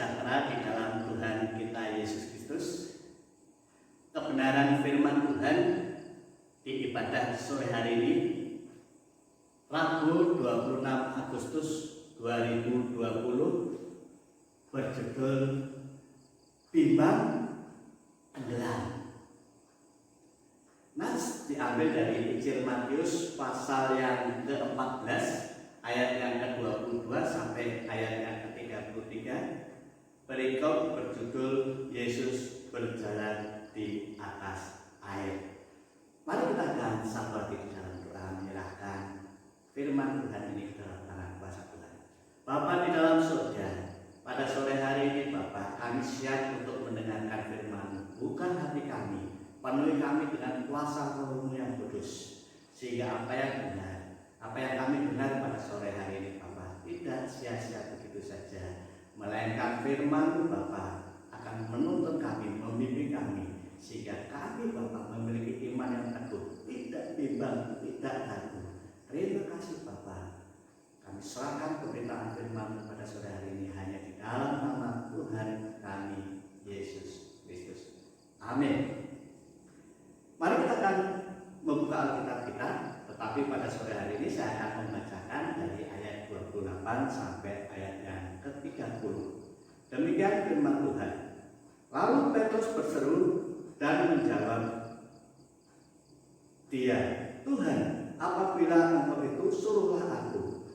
sejahtera di dalam Tuhan kita Yesus Kristus. Kebenaran firman Tuhan di ibadah sore hari ini, Rabu 26 Agustus 2020, berjudul Bimbang Tenggelam. Nas diambil dari Injil Matius pasal yang ke-14 ayat yang ke-22 sampai ayat yang ke-33. Perikop berjudul Yesus berjalan di atas air. Mari kita akan sabar di dalam doa, menyerahkan firman Tuhan ini ke dalam tangan kuasa Tuhan. Bapa di dalam surga, pada sore hari ini Bapa, kami siap untuk mendengarkan firman-Mu. Bukan hati kami, penuhi kami dengan kuasa Roh-Mu yang kudus, sehingga apa yang benar, apa yang kami dengar pada sore hari ini Bapa, tidak sia-sia begitu saja, melainkan firman-Mu Bapa akan menuntun kami, membimbing kami, sehingga kami Bapa memiliki iman yang teguh, tidak bimbang, tidak ragu. Terima kasih Bapa. Kami serahkan pemberitaan firman pada sore hari ini hanya di dalam nama Tuhan kami Yesus Kristus. Amin. Mari kita akan membuka Alkitab kita, tetapi pada sore hari ini saya akan membacakan dari ayat 28 sampai ayat yang ke-30. Demikian firman Tuhan. Lalu Petrus berseru dan menjawab dia, Tuhan, apabila Engkau itu, suruhlah aku.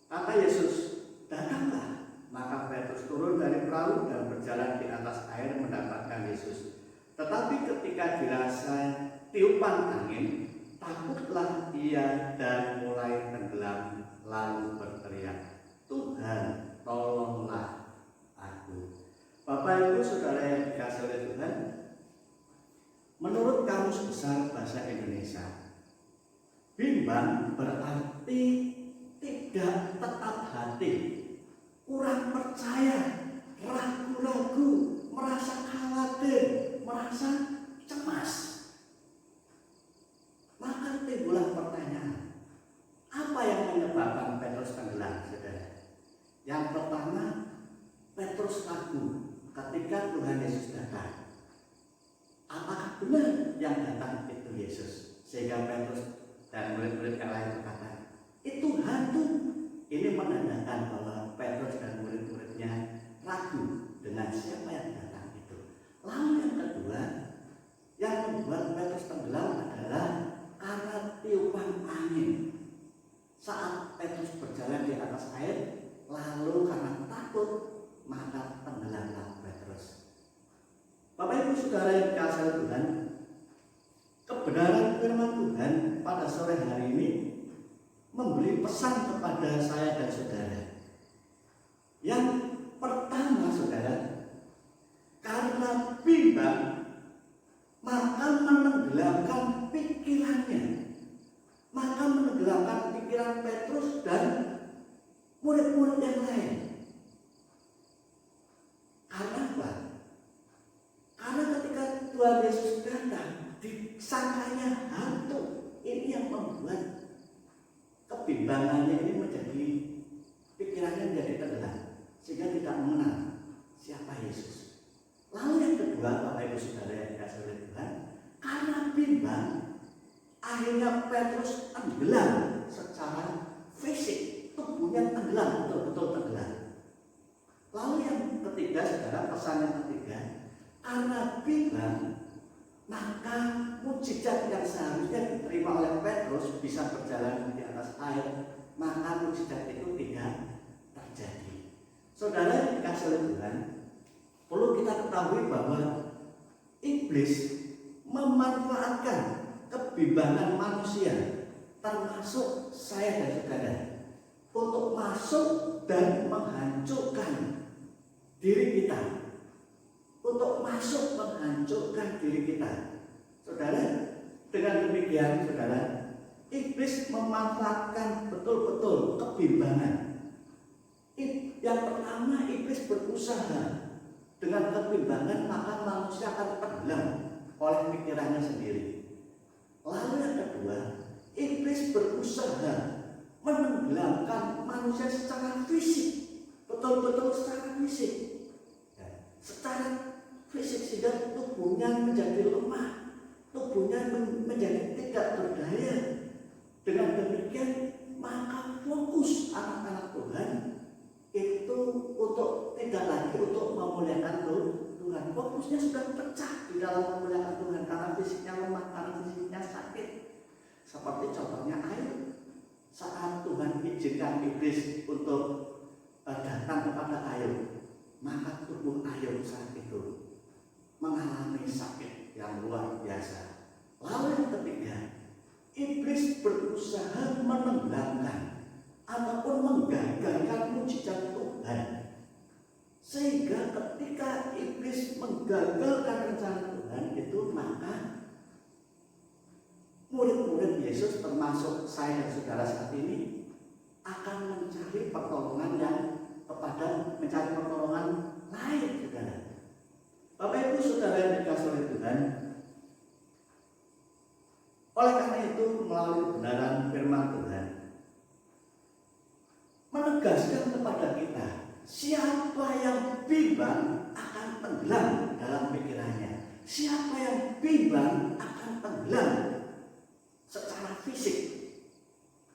Kata Yesus, datanglah. Maka Petrus turun dari perahu dan berjalan di atas air mendapatkan Yesus. Tetapi ketika dirasa tiupan angin, takutlah ia dan mulai tenggelam, lalu berteriak, Tuhan, tolonglah aku. Bapak Ibu Saudara yang dikasihi oleh Tuhan, menurut Kamus Besar Bahasa Indonesia, bimbang berarti tidak tetap hati, kurang percaya, ragu-ragu, merasa khawatir, merasa cemas. Maka timbullah pertanyaan, apa yang menyebabkan Petrus tenggelam, saudara? Yang pertama, Petrus ragu ketika Tuhan Yesus datang. Apakah benar yang datang itu Yesus? Sehingga Petrus dan murid-murid yang lain berkata, itu hantu. Ini menandakan bahwa Petrus dan murid-muridnya ragu dengan siapa yang datang itu. Lalu yang kedua, yang membuat Petrus tenggelam adalah karena tiupan angin. Saat Petrus berjalan di atas air, lalu karena takut, maka tenggelamlah Petrus. Bapak Ibu Saudara yang dikasihi Tuhan, kebenaran firman Tuhan pada sore hari ini memberi pesan kepada saya dan saudara. Yang pertama saudara, karena bimbang maka menenggelamkan pikirannya, maka menenggelamkan pikiran Petrus dan murid-murid yang lain. Karena apa? Karena ketika Tuhan Yesus datang, disangkanya hantu. Ini yang membuat kebimbangannya ini menjadi, pikirannya menjadi tenggelam, sehingga tidak mengenal siapa Yesus. Lalu yang kedua, Bapak Ibu Saudara yang dikasihi oleh Tuhan, karena bimbang, akhirnya Petrus tenggelam secara fisik, tubuhnya tenggelam, betul-betul tenggelam. Lalu yang ketiga, saudara, pesan yang ketiga, karena bimbang, maka mukjizat yang seharusnya diterima oleh Petrus bisa berjalan di atas air, maka mukjizat itu tidak terjadi. Saudara yang dikasihi oleh Tuhan, perlu kita ketahui bahwa iblis memanfaatkan kebimbangan manusia, termasuk saya dan saudara, untuk masuk dan menghancurkan diri kita, untuk masuk menghancurkan diri kita. Saudara, dengan demikian saudara, iblis memanfaatkan betul-betul kebimbangan. Yang pertama, iblis berusaha dengan kebimbangan, maka manusia akan tenggelam oleh pikirannya sendiri. Lalu yang kedua, iblis berusaha menenggelamkan manusia secara fisik, betul-betul secara fisik. secara fisik sehingga tubuhnya menjadi lemah, tubuhnya menjadi tidak berdaya. Dengan demikian maka fokus anak-anak Tuhan itu untuk tidak lagi untuk memuliakan Tuhan. Fokusnya sudah pecah di dalam memuliakan Tuhan karena fisiknya lemah, karena fisiknya sakit. Seperti contohnya Ayub. Saat Tuhan izinkan iblis untuk datang kepada Ayub, maka tubuh Ayub saat itu mengalami sakit yang luar biasa. Lalu yang ketiga, iblis berusaha menenggelamkan ataupun menggagalkan mujizat Tuhan. Sehingga ketika iblis menggagalkan rencana Tuhan itu, maka murid-murid Yesus termasuk saya dan saudara saat ini akan mencari pertolongan mencari pertolongan lain, saudara. Bapak Ibu saudara yang dikasihi oleh Tuhan, oleh karena itu melalui kebenaran firman Tuhan menegaskan kepada kita, siapa yang bimbang akan tenggelam dalam pikirannya. Siapa yang bimbang akan tenggelam secara fisik,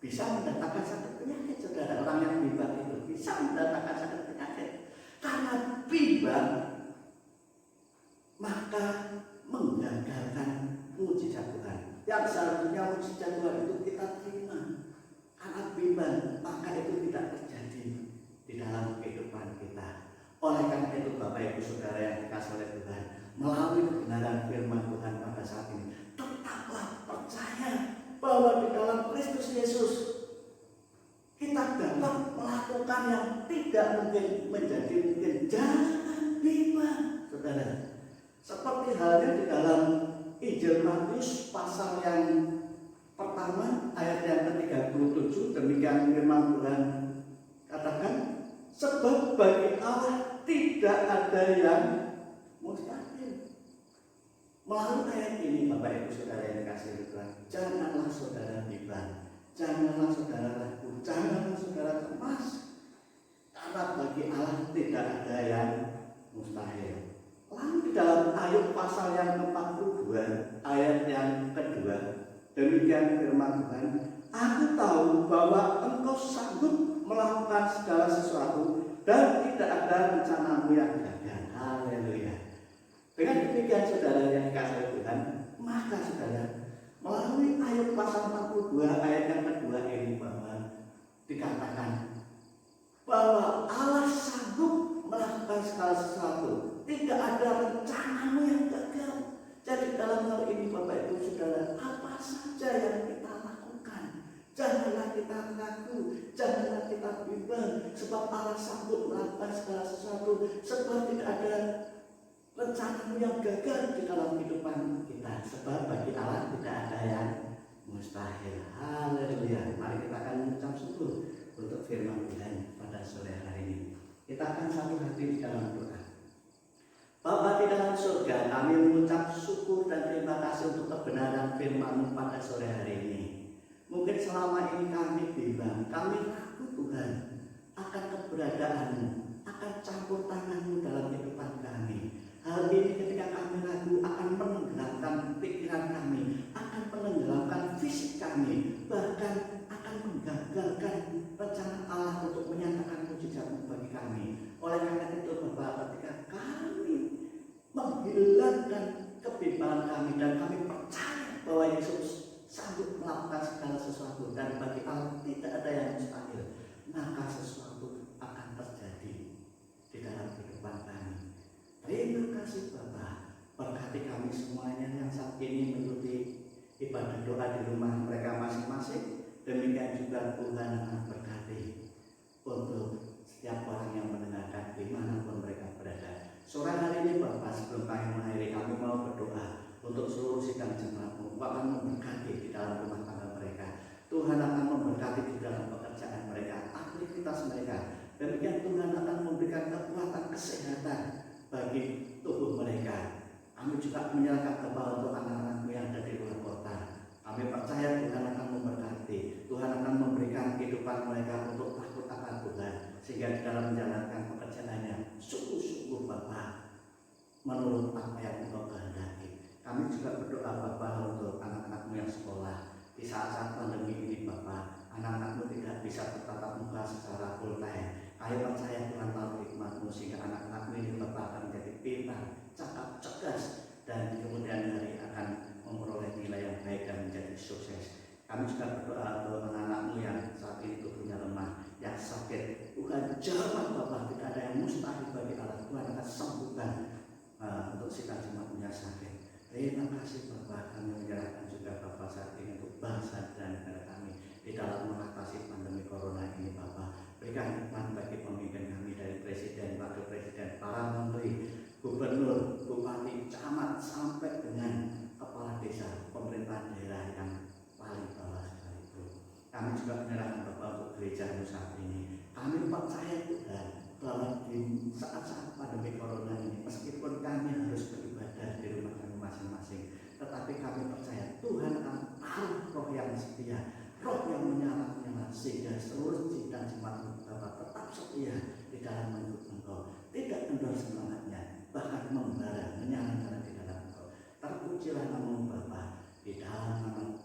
bisa mendatangkan sakit penyakit, saudara. Orang yang bimbang itu bisa mendatangkan sakit penyakit karena bimbang, maka menggagalkan mujizat Tuhan. Yang seharusnya mujizat Tuhan itu kita terima, karena bimbang maka itu tidak terjadi di dalam kehidupan kita. Oleh karena itu Bapak Ibu saudara yang dikasihi oleh Tuhan, melalui kebenaran firman Tuhan pada saat ini, tetaplah percaya bahwa di dalam Kristus Yesus kita dapat melakukan yang tidak mungkin menjadi mungkin. Jangan bimbang, saudara. Seperti halnya di dalam Injil Matius pasal yang pertama ayat yang ke-37, demikian firman Tuhan katakan, sebab bagi Allah tidak ada yang mustahil. Melalui ayat ini Bapak Ibu saudara yang dikasihi Tuhan, janganlah saudara bimbang, janganlah saudara ragu, janganlah saudara cemas, karena bagi Allah tidak ada yang mustahil. Lalu di dalam Ayub pasal yang ke-42 ayat yang kedua, demikian firman Tuhan, aku tahu bahwa engkau sanggup melakukan segala sesuatu dan tidak ada rencanamu yang gagal. Haleluya. Dengan demikian saudara yang dikasihi Tuhan, maka saudara melalui Ayub pasal 42 ayat yang kedua ini bahwa dikatakan bahwa Allah sanggup melakukan segala sesuatu, tidak ada rencanamu yang gagal. Jadi dalam hal ini Bapak Ibu saudara, apa saja yang kita lakukan, janganlah kita ragu, janganlah kita bimbang, sebab Allah sanggup melakukan segala sesuatu, sebab tidak ada rencanamu yang gagal di dalam kehidupan kita, sebab bagi Allah tidak ada yang mustahil. Haleluya. Mari kita akan mengucap syukur untuk firman Tuhan pada sore hari ini. Kita akan satu hati di dalam doa. Bapa di dalam surga, kami mengucap syukur dan terima kasih untuk kebenaran firman-Mu pada sore hari ini. Mungkin selama ini kami bimbang, kami ragu Tuhan akan keberadaan-Mu, akan campur tangan-Mu dalam kehidupan kami. Hal ini ketika kami ragu akan menenggelamkan pikiran kami, akan menenggelamkan fisik kami, bahkan akan menggagalkan rencana Allah untuk menyatakan mujizat-Mu bagi kami. Oleh karena itu Bapak, ketika kami menghilangkan kebimbangan kami dan kami percaya bahwa Yesus sanggup melakukan segala sesuatu dan bagi Allah tidak ada yang mustahil, maka sesuatu akan terjadi di dalam kehidupan kami. Terima kasih Bapak, berkati kami semuanya yang saat ini mengikuti ibadah doa di rumah mereka masing-masing. Demikian juga Tuhan akan berkati untuk setiap orang yang mendengarkan dimanapun mereka berada. Sore hari ini Bapak, sebelum kami mengakhiri, kami mau berdoa untuk seluruh sidang jemaat-Mu. Bapak akan memberkati di dalam rumah tangga mereka. Tuhan akan memberkati di dalam pekerjaan mereka, aktivitas mereka. Demikian Tuhan akan memberikan kekuatan kesehatan bagi tubuh mereka. Kami juga menyerahkan Bapak untuk anak-anak-Mu yang ada di luar kota. Kami percaya Tuhan akan memberkati, Tuhan akan memberikan kehidupan mereka untuk takut akan Tuhan, sehingga di dalam menjalankan pekerjaannya sungguh-sungguh Bapak saat-saat pandemi ini Bapak, anak-anakmu tidak bisa bertatap muka secara full time. Kami percaya Tuhan tahu hikmat-Mu sehingga anak-anakmu ini Bapak akan menjadi pintar, cakap, cerdas, dan di kemudian hari akan memperoleh nilai yang baik dan menjadi sukses. Kami juga berdoa untuk anak-anakmu yang saat ini tubuhnya lemah, yang sakit. Tuhan jamah Bapak, tidak ada yang mustahil bagi Allah. Tuhan akan sembuhkan untuk si jemaatmu yang sakit. Terima kasih Bapak, kami menyerahkan juga Bapak saat ini untuk bangsa dan negara kami di dalam mengatasi pandemi corona ini Bapak. Berikan hikmat bagi pemimpin kami dari Presiden, Wakil Presiden, para menteri, gubernur, bupati, camat, sampai dengan kepala desa, pemerintahan daerah yang paling bawah sekalipun. Kami juga menyerahkan Bapak untuk gereja saat ini. Kami percaya Tuhan bahwa di saat-saat pandemi corona ini, meskipun kami harus beribadah di rumah kami masing-masing, tetapi kami percaya Tuhan akan taruh roh yang setia, roh yang menyala-nyala, sehingga seluruh dan jemaat Bapak tetap setia di dalam mengikut Engkau, tidak kendor semangatnya, bahkan membara, menyala-nyala di dalam Engkau. Terpujilah nama Bapak di dalam nama